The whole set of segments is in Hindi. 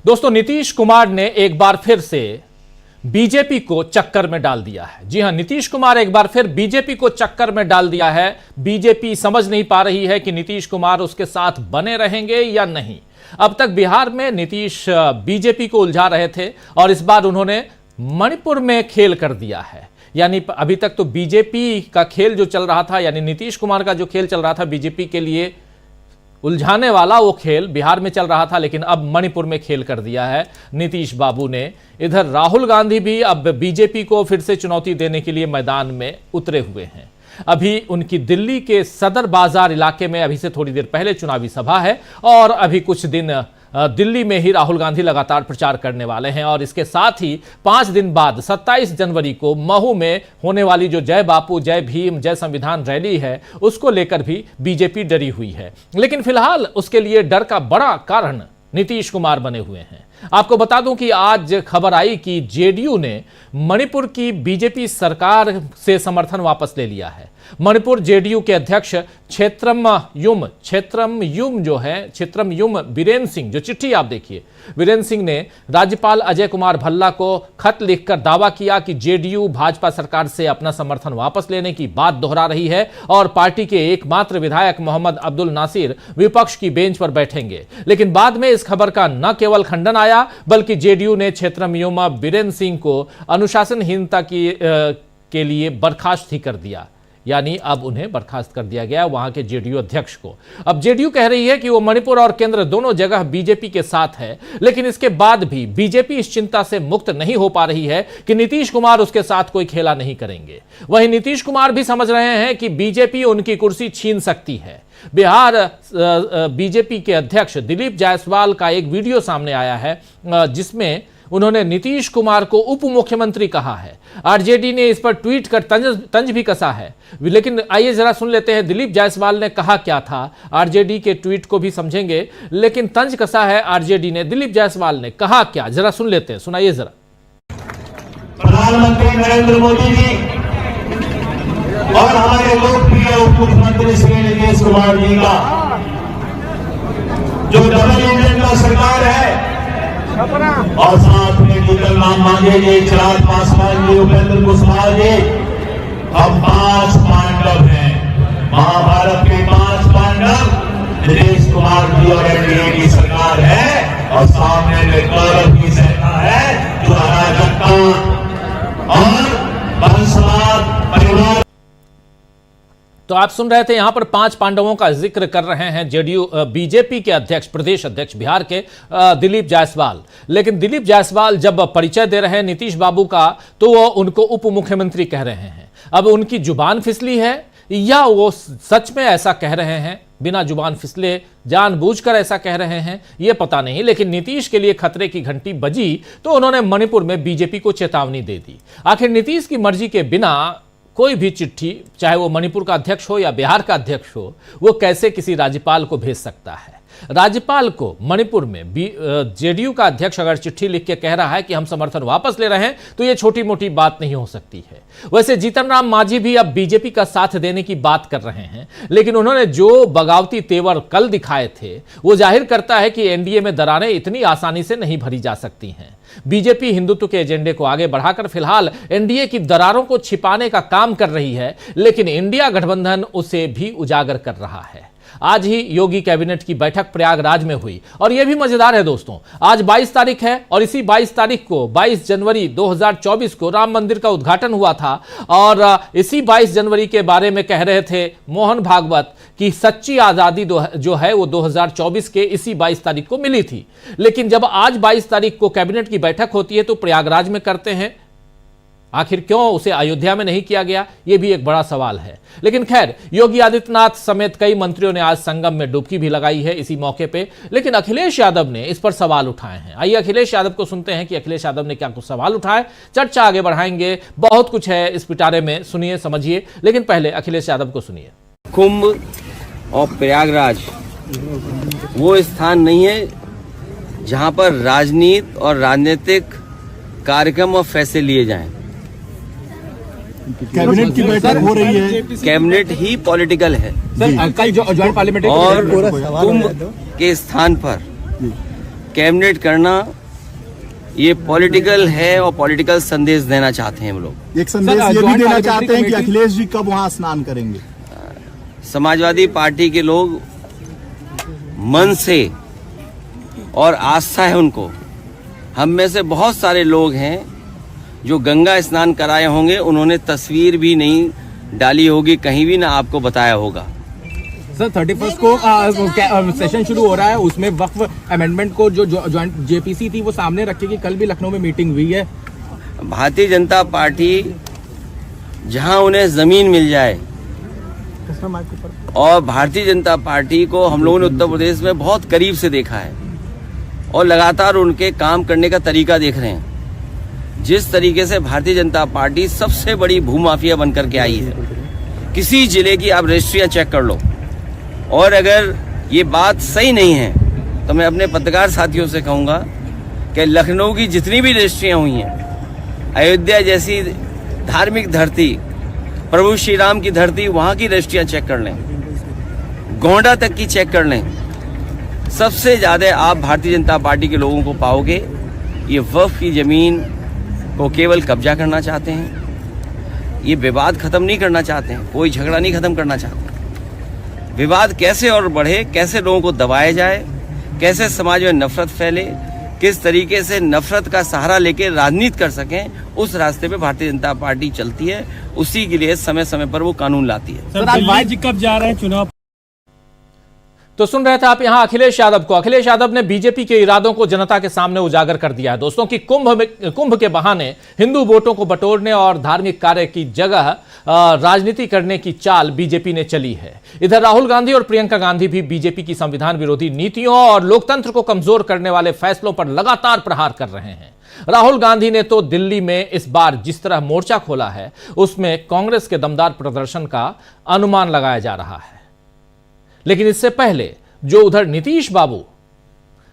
दोस्तों, नीतीश कुमार ने एक बार फिर से बीजेपी को चक्कर में डाल दिया है। जी हां, नीतीश कुमार एक बार फिर बीजेपी को चक्कर में डाल दिया है। बीजेपी समझ नहीं पा रही है कि नीतीश कुमार उसके साथ बने रहेंगे या नहीं। अब तक बिहार में नीतीश बीजेपी को उलझा रहे थे और इस बार उन्होंने मणिपुर में खेल कर दिया है। यानी अभी तक तो बीजेपी का खेल जो चल रहा था, यानी नीतीश कुमार का जो खेल चल रहा था बीजेपी के लिए उलझाने वाला, वो खेल बिहार में चल रहा था, लेकिन अब मणिपुर में खेल कर दिया है नीतीश बाबू ने। इधर राहुल गांधी भी अब बीजेपी को फिर से चुनौती देने के लिए मैदान में उतरे हुए हैं। अभी उनकी दिल्ली के सदर बाजार इलाके में अभी से थोड़ी देर पहले चुनावी सभा है और अभी कुछ दिन दिल्ली में ही राहुल गांधी लगातार प्रचार करने वाले हैं। और इसके साथ ही 5 दिन बाद 27 जनवरी को महू में होने वाली जो जय बापू, जय भीम, जय संविधान रैली है, उसको लेकर भी बीजेपी डरी हुई है। लेकिन फिलहाल उसके लिए डर का बड़ा कारण नीतीश कुमार बने हुए हैं। आपको बता दूं कि आज खबर आई कि जेडीयू ने मणिपुर की बीजेपी सरकार से समर्थन वापस ले लिया है। मणिपुर जेडीयू के अध्यक्ष क्षेत्रम युम बीरेन सिंह, जो चिट्ठी आप देखिए, बीरेन सिंह ने राज्यपाल अजय कुमार भल्ला को खत लिखकर दावा किया कि जेडीयू भाजपा सरकार से अपना समर्थन वापस लेने की बात दोहरा रही है और पार्टी के एकमात्र विधायक मोहम्मद अब्दुल नासिर विपक्ष की बेंच पर बैठेंगे। लेकिन बाद में इस खबर का न केवल खंडन आया, बल्कि जेडीयू ने क्षेत्रम युम बीरेन सिंह को अनुशासनहीनता के लिए बर्खास्त ही कर दिया। यानी अब उन्हें बर्खास्त कर दिया गया वहां के जेडीयू अध्यक्ष को। अब जेडीयू कह रही है कि वो मणिपुर और केंद्र दोनों जगह बीजेपी के साथ है, लेकिन इसके बाद भी बीजेपी इस चिंता से मुक्त नहीं हो पा रही है कि नीतीश कुमार उसके साथ कोई खेला नहीं करेंगे। वहीं नीतीश कुमार भी समझ रहे हैं कि बीजेपी उनकी कुर्सी छीन सकती है। बिहार बीजेपी के अध्यक्ष दिलीप जायसवाल का एक वीडियो सामने आया है जिसमें उन्होंने नीतीश कुमार को उप मुख्यमंत्री कहा है। आरजेडी ने इस पर ट्वीट कर तंज भी कसा है। लेकिन आइए जरा सुन लेते हैं दिलीप जायसवाल ने कहा क्या था। आरजेडी के ट्वीट को भी समझेंगे, लेकिन तंज कसा है आरजेडी ने। दिलीप जायसवाल ने कहा क्या, जरा सुन लेते हैं, सुनाइए जरा। प्रधानमंत्री नरेंद्र मोदी जी और हमारे लोकप्रिय उप मुख्यमंत्री श्री नीतीश कुमार जी का जो डबल इंजन का सरकार है और साथ में जीतन राम मांझी जी, चिराग पासवान जी, उपेंद्र कुशवाहा जी, अब 5 पांडव हैं। महाभारत के 5 पांडव नीतीश कुमार जी और एनडीए की सरकार है और सामने में गौरव की सेना है जो अराजकता और वंशवाद परिवार। तो आप सुन रहे थे, यहां पर 5 पांडवों का जिक्र कर रहे हैं जेडीयू बीजेपी के अध्यक्ष, प्रदेश अध्यक्ष बिहार के दिलीप जायसवाल। लेकिन दिलीप जायसवाल जब परिचय दे रहे हैं नीतीश बाबू का, तो वो उनको उप मुख्यमंत्री कह रहे हैं। अब उनकी जुबान फिसली है या वो सच में ऐसा कह रहे हैं, बिना जुबान फिसले जानबूझकर ऐसा कह रहे हैं, यह पता नहीं। लेकिन नीतीश के लिए खतरे की घंटी बजी तो उन्होंने मणिपुर में बीजेपी को चेतावनी दे दी। आखिर नीतीश की मर्जी के बिना कोई भी चिट्ठी, चाहे वो मणिपुर का अध्यक्ष हो या बिहार का अध्यक्ष हो, वो कैसे किसी राज्यपाल को भेज सकता है। राज्यपाल को मणिपुर में जेडीयू का अध्यक्ष अगर चिट्ठी लिख के कह रहा है कि हम समर्थन वापस ले रहे हैं, तो ये छोटी मोटी बात नहीं हो सकती है। वैसे जीतन राम मांझी भी अब बीजेपी का साथ देने की बात कर रहे हैं, लेकिन उन्होंने जो बगावती तेवर कल दिखाए थे वो जाहिर करता है कि एनडीए में दरारें इतनी आसानी से नहीं भरी जा सकती हैं। बीजेपी हिंदुत्व के एजेंडे को आगे बढ़ाकर फिलहाल एनडीए की दरारों को छिपाने का काम कर रही है, लेकिन इंडिया गठबंधन उसे भी उजागर कर रहा है। आज ही योगी कैबिनेट की बैठक प्रयागराज में हुई और यह भी मजेदार है दोस्तों। आज 22 तारीख है और इसी 22 तारीख को 22 जनवरी 2024 को राम मंदिर का उद्घाटन हुआ था और इसी 22 जनवरी के बारे में कह रहे थे मोहन भागवत कि सच्ची आजादी जो है वो 2024 के इसी 22 तारीख को मिली थी। लेकिन जब आज 22 तारीख को कैबिनेट की बैठक होती है तो प्रयागराज में करते हैं। आखिर क्यों उसे अयोध्या में नहीं किया गया, यह भी एक बड़ा सवाल है। लेकिन खैर, योगी आदित्यनाथ समेत कई मंत्रियों ने आज संगम में डुबकी भी लगाई है इसी मौके पे। लेकिन अखिलेश यादव ने इस पर सवाल उठाए हैं। आइए अखिलेश यादव को सुनते हैं कि अखिलेश यादव ने क्या कुछ सवाल उठाए। चर्चा आगे बढ़ाएंगे, बहुत कुछ है इस पिटारे में, सुनिए समझिए। लेकिन पहले अखिलेश यादव को सुनिए। कुंभ और प्रयागराज वो स्थान नहीं है जहां पर राजनीति और राजनीतिक कार्यक्रम और फैसले लिए जाएं। कैबिनेट की बैठक हो रही है, कैबिनेट ही पॉलिटिकल है कल जो ज्वाइंट पार्लियामेंट और कुंभ के स्थान पर कैबिनेट करना ये पॉलिटिकल है और पॉलिटिकल संदेश देना चाहते हैं हम लोग। एक संदेश ये भी देना चाहते हैं कि अखिलेश जी कब वहां स्नान करेंगे। समाजवादी पार्टी के लोग मन से और आस्था है उनको, हम में से बहुत सारे लोग हैं जो गंगा स्नान कराए होंगे, उन्होंने तस्वीर भी नहीं डाली होगी कहीं भी, ना आपको बताया होगा। सर 31 को सेशन शुरू हो रहा है, उसमें वक्फ अमेंडमेंट को जो ज्वाइंट जेपीसी थी वो सामने रखेगी। कल भी लखनऊ में मीटिंग हुई है। भारतीय जनता पार्टी जहां उन्हें जमीन मिल जाए, और भारतीय जनता पार्टी को हम लोगों ने उत्तर प्रदेश में बहुत करीब से देखा है और लगातार उनके काम करने का तरीका देख रहे हैं। जिस तरीके से भारतीय जनता पार्टी सबसे बड़ी भूमाफिया बनकर के आई है, किसी जिले की आप रजिस्ट्रियां चेक कर लो, और अगर ये बात सही नहीं है तो मैं अपने पत्रकार साथियों से कहूंगा कि लखनऊ की जितनी भी रजिस्ट्रियां हुई हैं, अयोध्या जैसी धार्मिक धरती, प्रभु श्री राम की धरती, वहां की रजिस्ट्रियां चेक कर लें, गोंडा तक की चेक कर लें। सबसे ज्यादा आप भारतीय जनता पार्टी के लोगों को पाओगे ये वक्फ की जमीन को केवल कब्जा करना चाहते हैं, ये विवाद खत्म नहीं करना चाहते हैं, कोई झगड़ा नहीं खत्म करना चाहते। विवाद कैसे और बढ़े, कैसे लोगों को दबाया जाए, कैसे समाज में नफरत फैले, किस तरीके से नफरत का सहारा लेकर राजनीति कर सकें, उस रास्ते पे भारतीय जनता पार्टी चलती है। उसी के लिए समय समय पर वो कानून लाती है। सर दिल्ली जी कब जा रहे हैं चुनाव? तो सुन रहे थे आप यहां अखिलेश यादव को। अखिलेश यादव ने बीजेपी के इरादों को जनता के सामने उजागर कर दिया है दोस्तों कि कुंभ के बहाने हिंदू वोटों को बटोरने और धार्मिक कार्य की जगह राजनीति करने की चाल बीजेपी ने चली है। इधर राहुल गांधी और प्रियंका गांधी भी बीजेपी की संविधान विरोधी नीतियों और लोकतंत्र को कमजोर करने वाले फैसलों पर लगातार प्रहार कर रहे हैं। राहुल गांधी ने तो दिल्ली में इस बार जिस तरह मोर्चा खोला है उसमें कांग्रेस के दमदार प्रदर्शन का अनुमान लगाया जा रहा है। लेकिन इससे पहले जो उधर नीतीश बाबू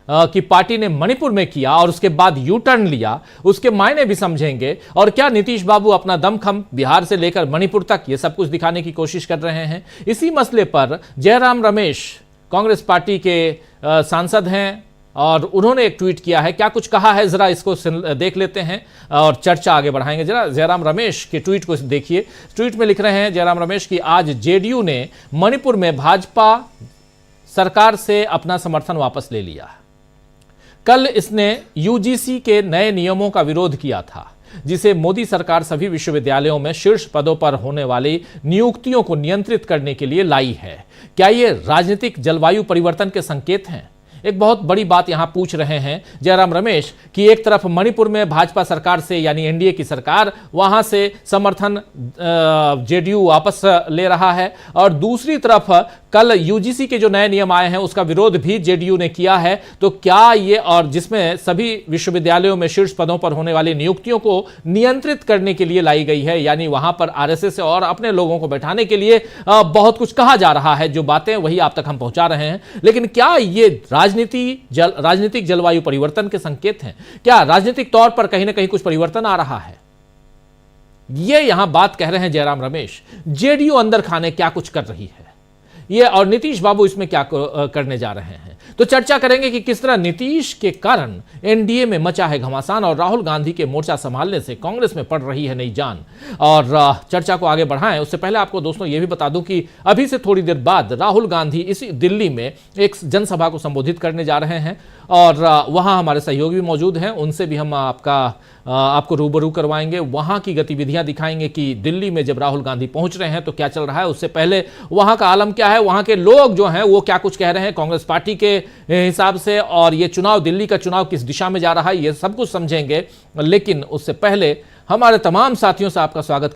की पार्टी ने मणिपुर में किया और उसके बाद यू टर्न लिया, उसके मायने भी समझेंगे। और क्या नीतीश बाबू अपना दमखम बिहार से लेकर मणिपुर तक ये सब कुछ दिखाने की कोशिश कर रहे हैं। इसी मसले पर जयराम रमेश कांग्रेस पार्टी के सांसद हैं और उन्होंने एक ट्वीट किया है। क्या कुछ कहा है जरा इसको देख लेते हैं और चर्चा आगे बढ़ाएंगे। जरा जयराम रमेश के ट्वीट को देखिए। ट्वीट में लिख रहे हैं जयराम रमेश कि आज जेडीयू ने मणिपुर में भाजपा सरकार से अपना समर्थन वापस ले लिया। कल इसने यूजीसी के नए नियमों का विरोध किया था जिसे मोदी सरकार सभी विश्वविद्यालयों में शीर्ष पदों पर होने वाली नियुक्तियों को नियंत्रित करने के लिए लाई है। क्या ये राजनीतिक जलवायु परिवर्तन के संकेत हैं? एक बहुत बड़ी बात यहां पूछ रहे हैं जयराम रमेश कि एक तरफ मणिपुर में भाजपा सरकार से यानी एनडीए की सरकार वहां से समर्थन जेडीयू वापस ले रहा है और दूसरी तरफ कल यूजीसी के जो नए नियम आए हैं उसका विरोध भी जेडीयू ने किया है। तो क्या ये, और जिसमें सभी विश्वविद्यालयों में शीर्ष पदों पर होने वाली नियुक्तियों को नियंत्रित करने के लिए लाई गई है, यानी वहां पर आरएसएस और अपने लोगों को बैठाने के लिए बहुत कुछ कहा जा रहा है। जो बातें वही आप तक हम पहुंचा रहे हैं। लेकिन क्या ये राजनीतिक जलवायु परिवर्तन के संकेत हैं? क्या राजनीतिक तौर पर कहीं ना कहीं कुछ परिवर्तन आ रहा है? ये यहां बात कह रहे हैं जयराम रमेश। जेडीयू अंदर खाने क्या कुछ कर रही है ये, और नीतीश बाबू इसमें क्या करने जा रहे हैं। तो चर्चा करेंगे कि किस तरह नीतीश के कारण एनडीए में मचा है घमासान और राहुल गांधी के मोर्चा संभालने से कांग्रेस में पड़ रही है नई जान। और चर्चा को आगे बढ़ाएं उससे पहले आपको दोस्तों यह भी बता दूं कि अभी से थोड़ी देर बाद राहुल गांधी इसी दिल्ली में एक जनसभा को संबोधित करने जा रहे हैं और वहां हमारे सहयोगी भी मौजूद हैं, उनसे भी हम आपको रूबरू करवाएंगे। वहां की गतिविधियां दिखाएंगे कि दिल्ली में जब राहुल गांधी पहुंच रहे हैं तो क्या चल रहा है, उससे पहले वहां का आलम क्या है, वहां के लोग जो हैं वो क्या कुछ कह रहे हैं कांग्रेस पार्टी के हिसाब से, और ये चुनाव, दिल्ली का चुनाव किस दिशा में जा रहा है, ये सब कुछ समझेंगे। लेकिन उससे पहले हमारे तमाम साथियों से आपका स्वागत